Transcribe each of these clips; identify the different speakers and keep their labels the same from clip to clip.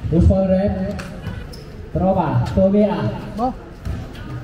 Speaker 1: Usfall rep. Tropa, tumira.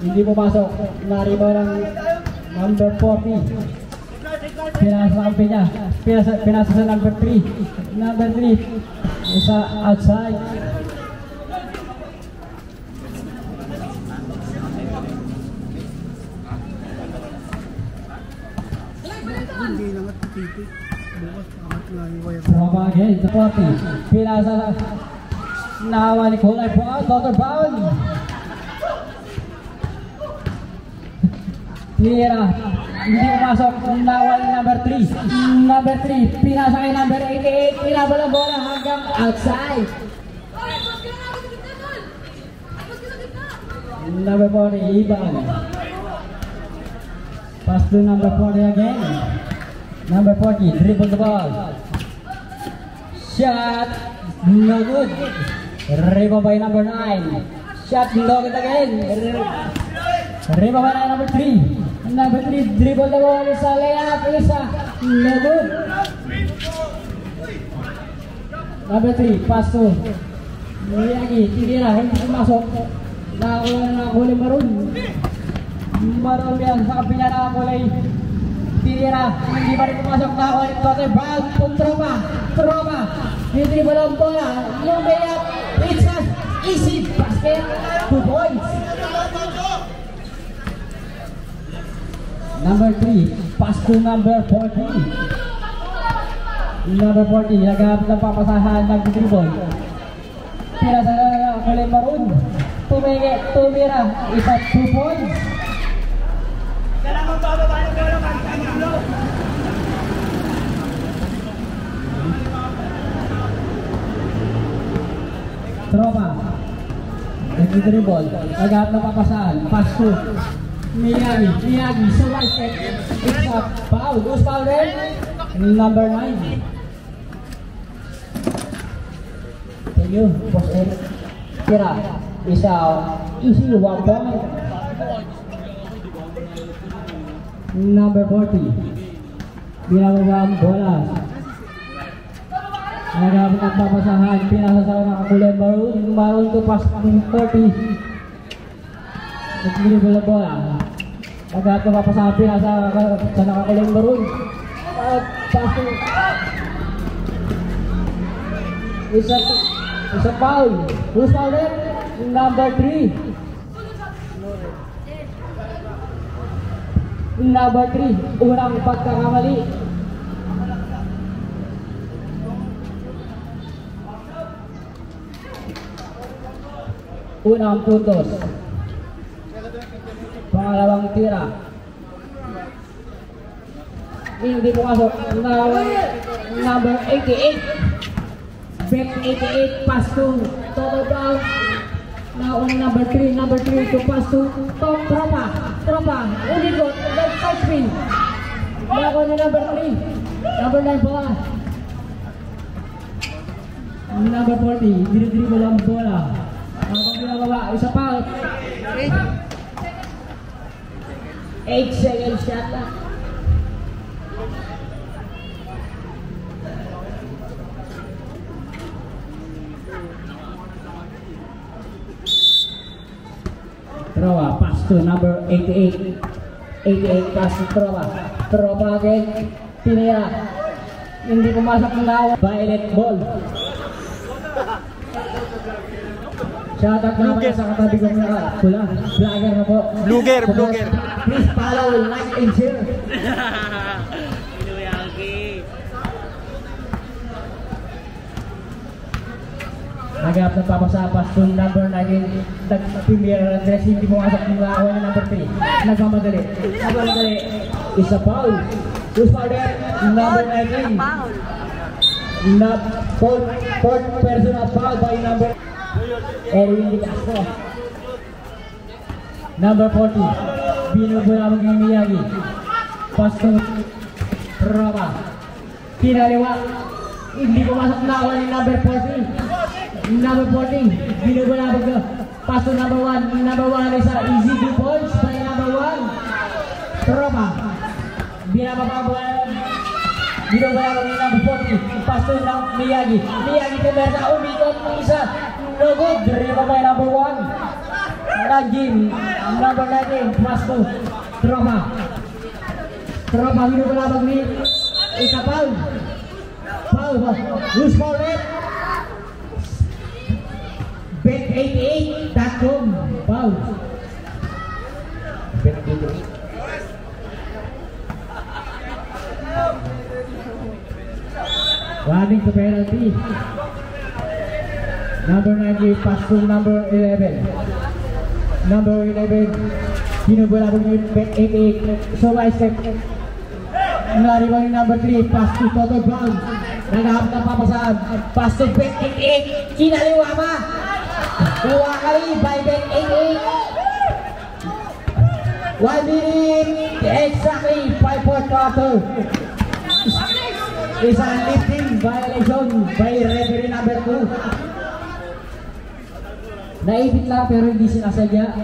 Speaker 1: Hindi pumasok. Nariba ng number 40. Pinasampi niya. Pinasa sa number 3. Number 3. Isa outside. Tropa again, sa 40. Pinasa sa nahawa ni Kulay po out. Counter foul. Tira. Hindi pumasok. Nahawa ni number 3. Number 3. Pinasa kay number 88. Pinabal ang bola hanggang outside. Number 40. Iban. Pass to number 40 again. Number 40. Dribble the ball. Shot. No good. Rebound by number 9. Shot. No good again. Rebound by number 3. Number 3. Dribble the ball. Isa layup. Isa. No good. Number 3. Pass to Miyagi. Tira. Hindi pumasok. Nakakulay maroon. Maroon yan. Sa kapila nakakulay. Tira. Hindi pa rin pumasok. Nakakulay. Tote. Bag. Tropa. Tropa. Hindi ba lang bola? No layup. It's an easy basket. 2 points. Number 3. Pass to number 40. Number 40. Naghahabit ng papasahan. Nag-dribble. Tira sa kulay maroon. Tumira. Isa 2 points. Tropa. Nag-dribble. Naghahabit ng papasahan. Pass to Miyagi. So right step. It's a foul. Who's foul red? Number 9. Thank you. Post Eric. Tira. Isa easy 1 point. Number 40. Binababa ang bola. Naghahabit ng papasahan. Pinasa sa nakakulay maroon. Maroon to pass 40. Nag-dribble ang bola. Naghahabit ng papasahan. Pinasa sa nakakulay maroon. Passing. Isa foul. Who's foul red? Number 3. Number 3. Unang pagkakamali. Unang puntos. Pangalawang tira. Hindi pumasok. Number 88. Bet 88. Pass to Toto Brown. Now on number 3. Number 3 to pass to Tom Tropa. Uligot. Then side spin. Now on number 3. Number 9 bola. Number 40. Dinidribble ang bola. Habang binababa. Isa pa. 8 seconds shot lang. Tropa, pass to number 88. 88 pass to Tropa. Tropa again. Tinira. Hindi pumasok ng lawa. Violet ball. Shoutout naman sa katabi ko na pula. Vlogger na po. Vlogger. Please follow, like, and share. Nagahap ng papasapas to number 19. Nag-premier dress. Hindi pumasok ng lawa na number 3. Nagmamadali. Isa foul. Who's foul there? Number 19. Fourth personal foul by number Erwin Di Castro. Number 40. Binubula mo kay Miyagi. Pass to Tropa. Pinaliwa. Hindi pumasok na ako ni number 40. Number 40. Binubula mo ka. Pass to number 1. Number 1 is a easy 2 points by number 1. Tropa. Binubula mo ni number 40. Pass to Miyagi. Miyagi pumersa, umikot ng isa. No good. Rebound by number 1. Najim. Number 19. Pass to Tropa. Tropa hinubalabag ni isa foul. Foul. Who's foul red? Bet88.com. Foul. Bet88. Running to penalty. Number 90 pass to number 11. Number 11 hinubulabog ni Bet88. So I step. Naribang yung number 3 pass to Toto Brown. Nagahap ng papasaan. Pass to Bet88. Kinaliwa pa. Kuha kali by Bet88. 1 minute exactly 5-4 quarter. Is a lifting violation by referee number 2. Naipit lang pero hindi sinasadya.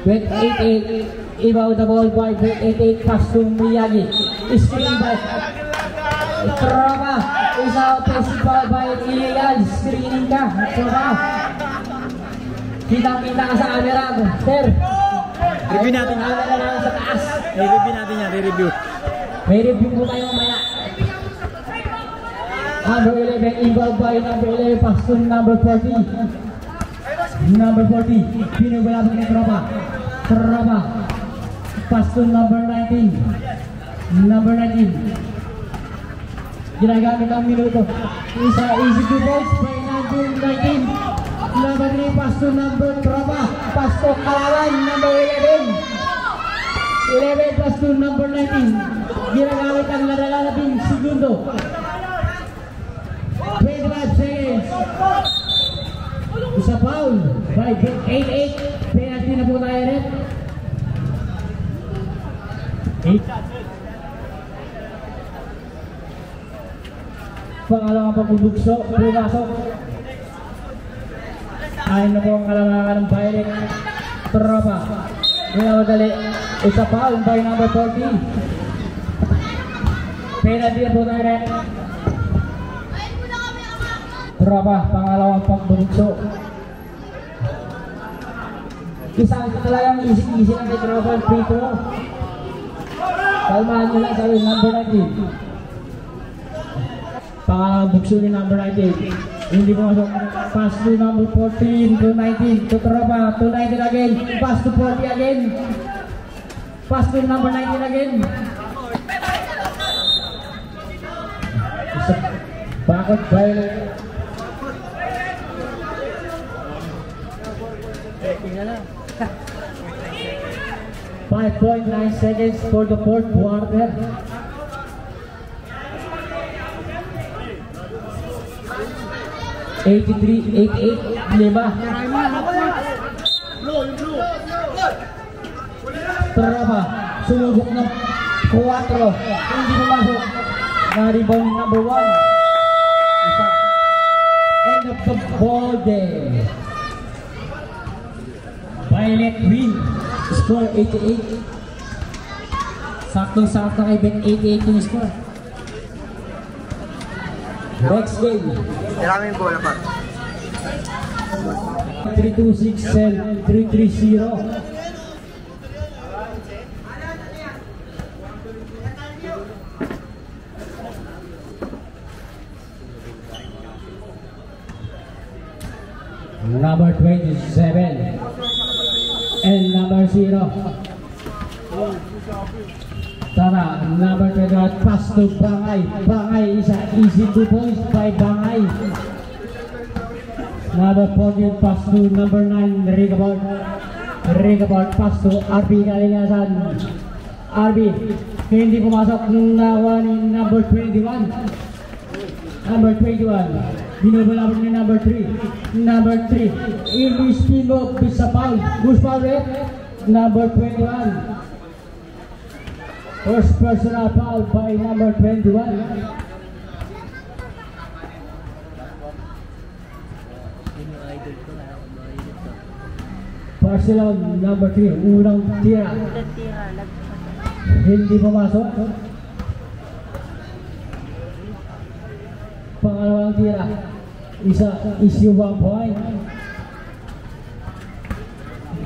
Speaker 1: Bet88 ibaw the ball by Bet88 pass to Miyagi. Screen by Tropa. Is a offensive ball by illegal. Screening ka Tropa. Kitang-kita ka sa camera sir.
Speaker 2: Review natin
Speaker 1: sa taas.
Speaker 2: I-review natin yan, i-review.
Speaker 1: May review po tayo mamaya. Number 11 involved by number 11 pass to number 40. Number 40 pinubulabog ni Tropa. Tropa pass to number 19. Number 19 ginagamit ang minuto. Isa easy to points by number 19. Number 3 pass to number Tropa. Pass to Kalawan number 11. 11 pass to number 19. Ginagamit ang nalalabing segundo. 25 seconds. Isa foul by Bet88. Penalty na po tayo rin. 8. Pangalawang pagpubugso. Pumasok. Ayon na po ang kalamangan ng Violet. Tropa. Minamadali. Isa foul by number 40. Penalty na po tayo rin. Tropa, pangalawang pagbubugso. Isang talagang easy lang kay Tropa ang free throw. Kalmahan nyo lang sabi number 19. Pangalawang bugso ni number 19. Hindi po masok. Pass to number 14 to 19 to Tropa to 19 again. Pass to 40 again. Pass to number 19 again. Bakit Violet? 5.9 seconds for the fourth quarter. $83-88 lima. Tropa sumubok ng 4. Hindi pumasok. Na-rebound number 1. End of the ball game. Violet win. Score 88. Saktong-sakto kay Bet88 yung score. Next game.
Speaker 2: Maraming bola pa.
Speaker 1: 3-2-6 cell 3-3-0. Number 27 and number 0. Tara, number 21 pass to Bangay. Bangay is an easy 2 points by Bangay. Number 14 pass to number 9 Rigabot pass to RB Kalingasan. RB hindi pumasok nawa ni number 21. Number 21 binubulabog ni number 3. Number 3 English Pino bisa foul. Who's foul red? Number 21. First personal foul by number 21. Barcelona number 3 unang tira. Hindi pumasok. Pangalawang tira. Isa issue 1 point.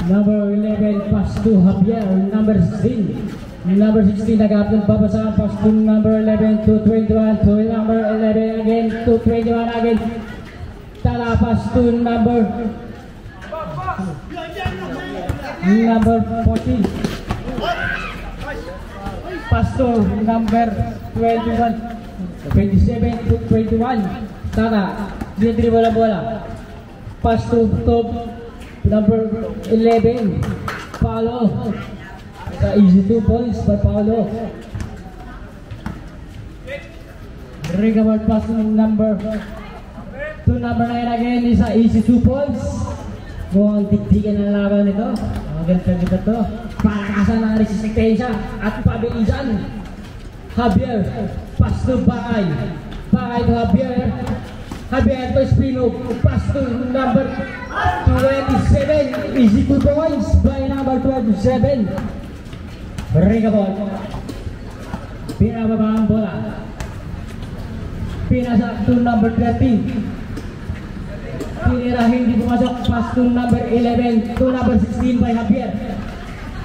Speaker 1: Number 11 pass to Javier. Number 16. Number 16 nag-upload babasahan. Pass to number 11 to 21. To number 11 again. To 21 again. Tala pass to number 14. Pass to number 21. 27 to 21. Tala. Dinidribble ang bola. Pass to number 11. Paulo. Easy 2 points by Paulo. Recovered pass to number 9 again. Isa easy 2 points. Mukhang tigtigan ang laban nito. Ang ganda nito to. Palakasan ng resistensya at pabilisan. Javier. Pass to Bakay. Bakay to Javier. Javier to Espino. Pass to number 27. Easy 2 points by number 27. Recovered. Pinababa ang bola. Pinasa to number 13. Tinira hindi pumasok. Pass to number 11. To number 16 by Javier.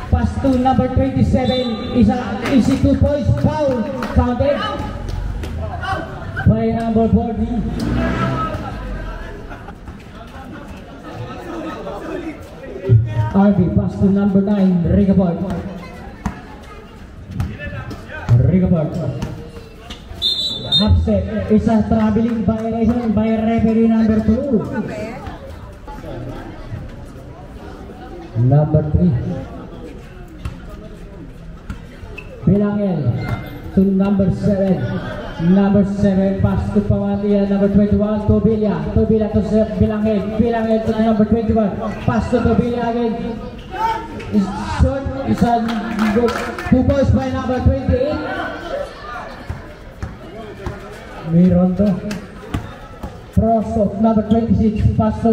Speaker 1: Pass to number 27. Isa easy 2 points. Foul. Counted by number 40. RB pass to number 9. Recovered. Half step is a traveling violation by referee number 2. Number 3. Bilangel to number 7. Number 7 pass to Pamatian. Number 21 Tobilla. Tobilla to Bilangel. Bilangel to number 21. Pass to Tobilla again. Short is a 2 points by number 28. Mirondo. Cross of number 26. Pass to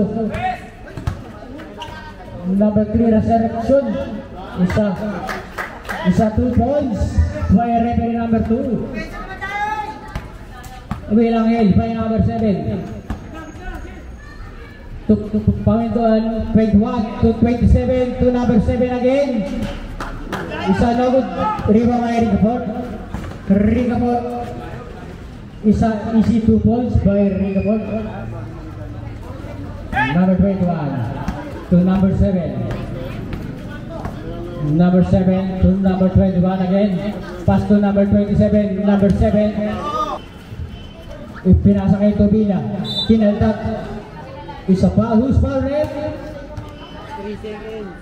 Speaker 1: number 3. Resurrection. Isa 2 points by referee number 2. Bilangel by number 7. To Pamintuan 21 to 27 to number 7 again. Isa no good. Riva by Rigaport. Isa easy 2 points by Rigaport. Number 21 to number 7. Number 7 to number 21 again. Pass to number 27. Number 7. Ipinasa kay Tobilla. Kinaltat. Isa pa. Who's foul ref?
Speaker 2: 3 seconds.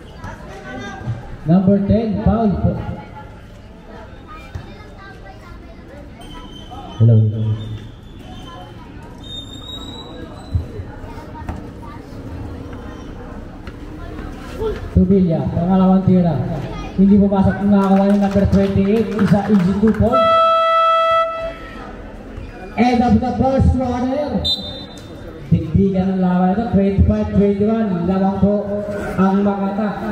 Speaker 1: Number 10. Foul. Hello. Tobilla. Pangalawang tira. Hindi pumasok. Nakakuha yung number 28. Isa easy 2 points. End of the first quarter. Tigbigan ang laban ito. 25-21. Lamang po ang Makata.